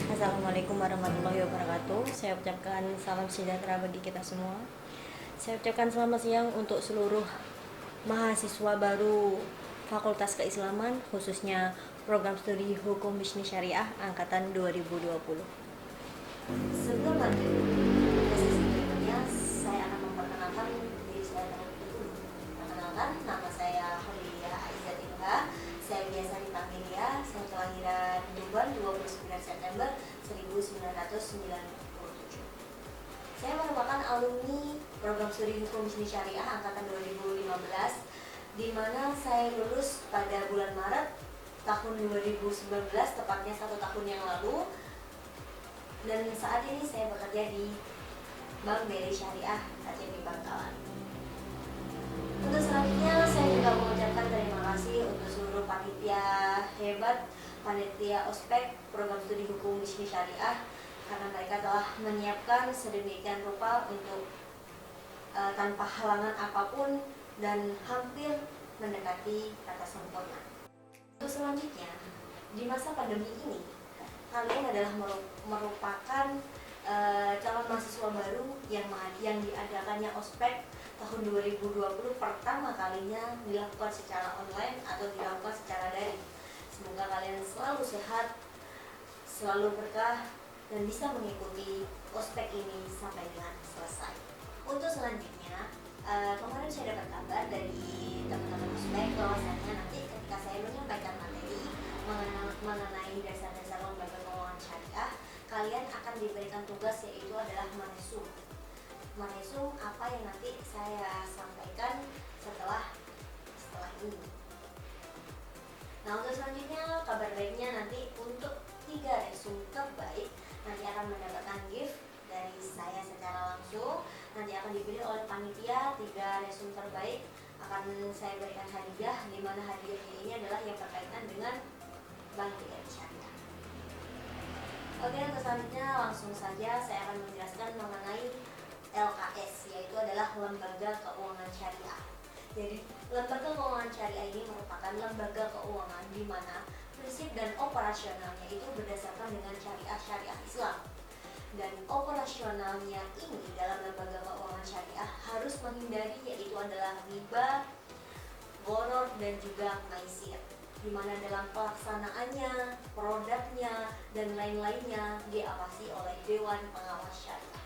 Assalamualaikum warahmatullahi wabarakatuh. Saya ucapkan salam sejahtera bagi kita semua. Saya ucapkan selamat siang untuk seluruh mahasiswa baru Fakultas Keislaman, khususnya program studi Hukum Bisnis Syariah angkatan 2020. Sebelum lanjut ke sesi berikutnya, saya akan memperkenalkan diri saya terlebih dahulu. Perkenalkan, nama saya Kholidia Aizatilha. Saya biasa dipanggil Lia. Saya kelahiran Tuban 29 September 1997. Saya merupakan alumni program studi Hukum Bisnis Syariah angkatan 2015, di mana saya lulus pada bulan Maret tahun 2019, tepatnya 1 tahun yang lalu. Dan saat ini saya bekerja di Bank BRI Syariah KCP Bangkalan. Untuk selanjutnya saya juga mengucapkan terima kasih untuk seluruh panitia hebat, panitia ospek program studi Hukum Bisnis Syariah, karena mereka telah menyiapkan sedemikian rupa untuk tanpa halangan apapun dan hampir mendekati kata sempurna. Untuk selanjutnya, di masa pandemi ini, kalian adalah merupakan calon mahasiswa baru yang diadakannya ospek tahun 2020 pertama kalinya dilakukan secara online atau dilakukan secara daring. Semoga kalian selalu sehat, selalu berkah, dan bisa mengikuti ospek ini sampai dengan selesai. Untuk selanjutnya, kemarin saya dapat kabar dari teman-teman ospek bahwasanya nanti ketika saya menyampaikan materi mengenai dasar-dasar lembaga keuangan syariah, kalian akan diberikan tugas, yaitu adalah manesum. Manesum apa yang nanti saya sampaikan setelah ini. Nah, untuk selanjutnya, kabar baiknya nanti untuk 3 resum terbaik nanti akan mendapatkan gift dari saya secara langsung. Nanti akan dipilih oleh panitia. 3 resum terbaik akan saya berikan hadiah, di mana hadiahnya ini adalah yang berkaitan dengan Bank BRI Syariah. Oke, untuk selanjutnya langsung saja saya akan menjelaskan mengenai LKS, yaitu adalah Lembaga Keuangan Syariah. Jadi, Lembaga Keuangan Syariah ini merupakan lembaga keuangan di mana prinsip dan operasionalnya itu berdasarkan dengan syariah Islam. Dan operasionalnya ini dalam lembaga keuangan syariah harus menghindari, yaitu adalah riba, gharar, dan juga maisir, di mana dalam pelaksanaannya, produknya, dan lain-lainnya diawasi oleh Dewan Pengawas Syariah.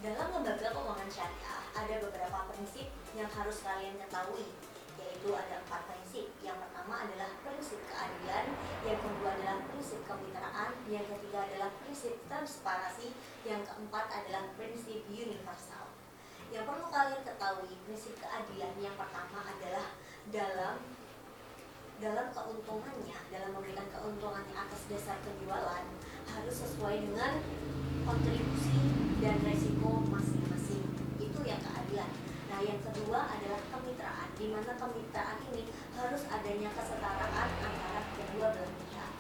Dalam lembaga keuangan syariah ada beberapa prinsip yang harus kalian ketahui, yaitu ada 4 prinsip. Yang pertama adalah prinsip keadilan, yang kedua adalah prinsip kemitraan, yang ketiga adalah prinsip transparansi, yang keempat adalah prinsip universal. Yang perlu kalian ketahui, prinsip keadilan yang pertama adalah dalam keuntungannya, dalam memberikan keuntungannya atas dasar penjualan, harus sesuai dengan kontribusi dan resiko masing-masing. Itu yang keadilan. Nah, yang kedua adalah kemitraan, di mana kemitraan ini harus adanya kesetaraan antara kedua belah pihak.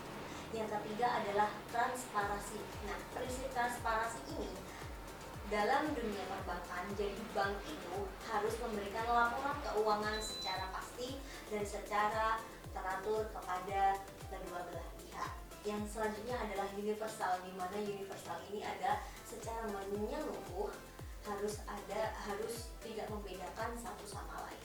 Yang ketiga adalah transparansi. Nah, prinsip transparansi ini dalam dunia perbankan, jadi bank itu harus memberikan laporan keuangan secara pasti dan secara teratur kepada kedua belah pihak. Yang selanjutnya adalah universal, di mana universal ini ada secara menyeluruh, harus tidak membedakan satu sama lain.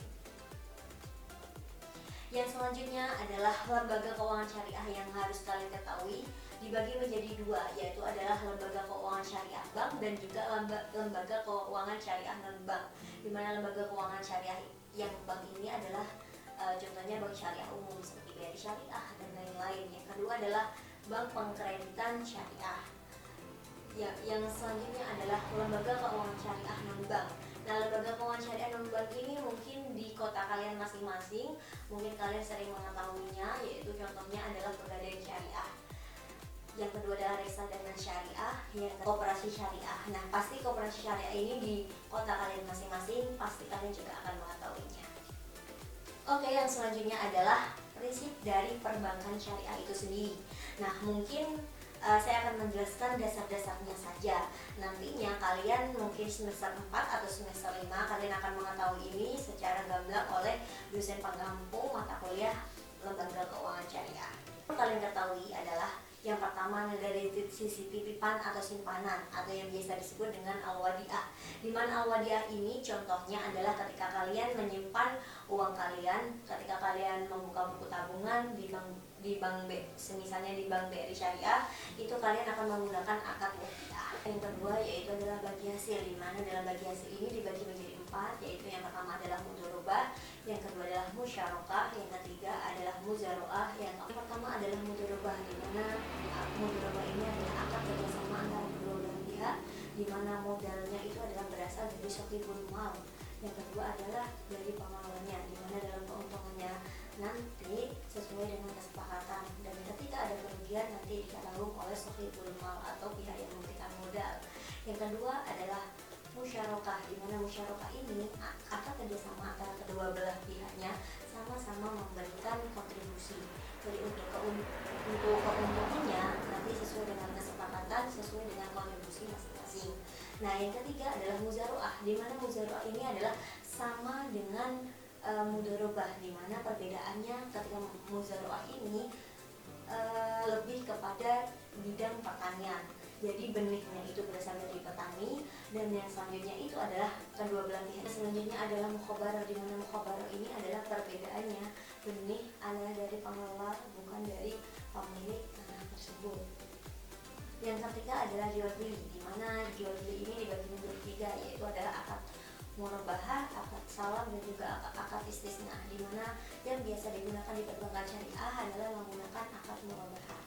Yang selanjutnya adalah lembaga keuangan syariah yang harus kalian ketahui dibagi menjadi 2, yaitu adalah lembaga keuangan syariah bank dan juga lembaga keuangan syariah non bank. Di mana lembaga keuangan syariah yang bank ini adalah contohnya bank syariah umum seperti BRI Syariah dan lain-lain. Yang kedua adalah bank pengkreditan syariah. Yang selanjutnya adalah lembaga keuangan syariah non bank. Nah, lembaga keuangan syariah non bank ini mungkin di kota kalian masing-masing, mungkin kalian sering mengetahuinya, yaitu contohnya adalah Pegadaian Syariah. Yang kedua adalah Reksadana Syariah, yang Koperasi Syariah. Nah, pasti Koperasi Syariah ini di kota kalian masing-masing, pasti kalian juga akan mengetahuinya. Oke, yang selanjutnya adalah prinsip dari perbankan syariah itu sendiri. Nah, mungkin saya akan menjelaskan dasar-dasarnya saja. Nantinya kalian mungkin semester 4 atau semester 5 kalian akan mengetahui ini secara gamblang oleh dosen pengampu mata kuliah Lembaga Keuangan Syariah. Yang kalian ketahui adalah Yang pertama dari sisi titipan atau simpanan atau yang biasa disebut dengan al-wadi'ah. Di mana al-wadi'ah ini contohnya adalah ketika kalian menyimpan uang kalian, ketika kalian membuka buku tabungan di bank B, semisalnya di bank BRI Syariah, itu kalian akan menggunakan akad wadi'ah. Yang kedua yaitu adalah bagi hasil, di mana dalam bagi hasil ini dibagi menjadi 4, yaitu yang pertama adalah mudharabah, yang kedua adalah musyarakah, yang ketiga adalah muzaraah, yang pertama adalah mudharabah, di mana mudharabah ini adalah akad kerjasama antara kedua belah pihak, di mana modalnya itu adalah berasal dari sahibul mal. Yang kedua adalah dari pengelolanya, di mana dalam keuntungannya nanti sesuai dengan kesepakatan, dan ketika ada kerugian nanti ditanggung oleh sahibul mal atau pihak yang memberikan modal. Yang kedua adalah musyarakah, di mana musyarakah ini akad kerjasama antara kedua belah pihaknya sama-sama memberikan kontribusi. Jadi untuk keuntungannya nanti sesuai dengan kesepakatan, sesuai dengan kontribusi masing-masing. Nah, yang ketiga adalah muzaraah, di mana muzaraah ini adalah sama dengan mudharabah, di mana perbedaannya ketika muzaraah ini lebih kepada bidang pertanian. Jadi benihnya itu berasal dari petani, dan yang selanjutnya itu adalah kedua belah pihak. Selanjutnya adalah mukhabarah, di mana mukhabarah ini adalah perbedaannya benih adalah dari pengelola bukan dari pemilik tanah tersebut. Yang ketiga adalah jual beli, di mana jual beli ini dibagi menjadi 3, yaitu adalah akad murabahah, akad salam, dan juga akad istisna, di mana yang biasa digunakan di perbankan syariah adalah menggunakan akad murabahah.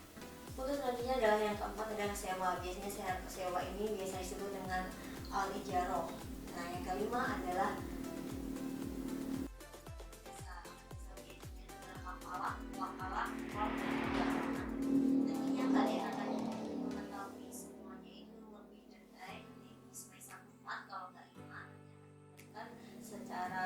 Untuk selanjutnya adalah yang keempat adalah sewa. Biasanya sewa ini biasa disebut dengan al-ijarah. Nah, yang kelima adalah nantinya kalian akan mengetahui semuanya itu lebih detail di semester 4 kalau nggak 5, kan secara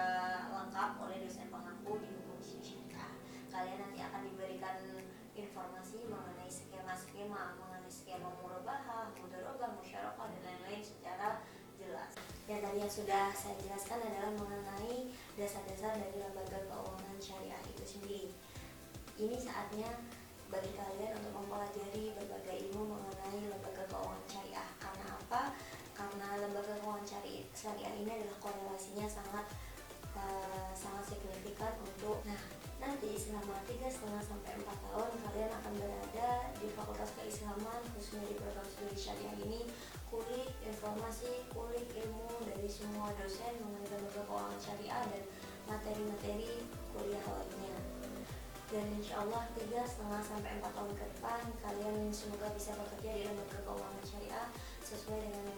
lengkap oleh dosen pengampu di hukum syariah. Kalian nanti akan diberikan informasi mengenai skema-skema, mengenai skema murabahah, mudharabah, musyarakah, dan lain-lain secara jelas. Yang tadi yang sudah saya jelaskan adalah mengenai dasar-dasar dari lembaga keuangan syariah itu sendiri. Ini saatnya bagi kalian untuk mempelajari berbagai ilmu mengenai lembaga keuangan syariah. Karena apa? Karena lembaga keuangan syariah ini adalah korelasinya sangat signifikan untuk nanti selama 3,5 sampai 4 tahun kalian akan berada di Fakultas Keislaman, khususnya di program studi syariah ini, kulik informasi, kulik ilmu dari semua dosen mengenai lembaga keuangan syariah dan materi-materi kuliah lainnya. Dan insya Allah 3,5 sampai 4 tahun ke depan kalian semoga bisa bekerja di lembaga keuangan syariah sesuai dengan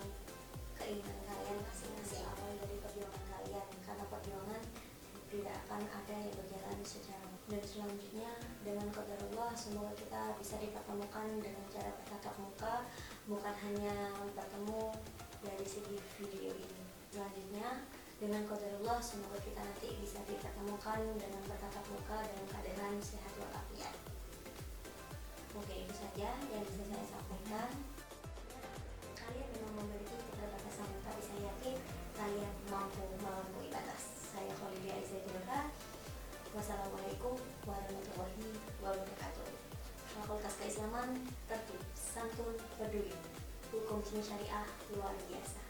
keinginan kalian masing-masing, awal dari perjuangan kalian, karena perjuangan tidak akan ada yang berjalan secara. Dan selanjutnya dengan qadarullah semoga kita bisa dipertemukan dengan cara bertatap muka, bukan hanya bertemu dari segi video ini. Selanjutnya dengan qadarullah semoga kita nanti bisa dipertemukan dengan bertatap muka dalam keadaan sehat walafiat. Oke, itu saja yang bisa saya sampaikan. Kalian memang memiliki keterbatasan, tapi saya yakin kalian mampu melampaui batas. Saya Khalidia Aisyah. Wassalamualaikum warahmatullahi wabarakatuh. Fakultas Keislaman tertib, santun, peduli, hukum syariah luar biasa.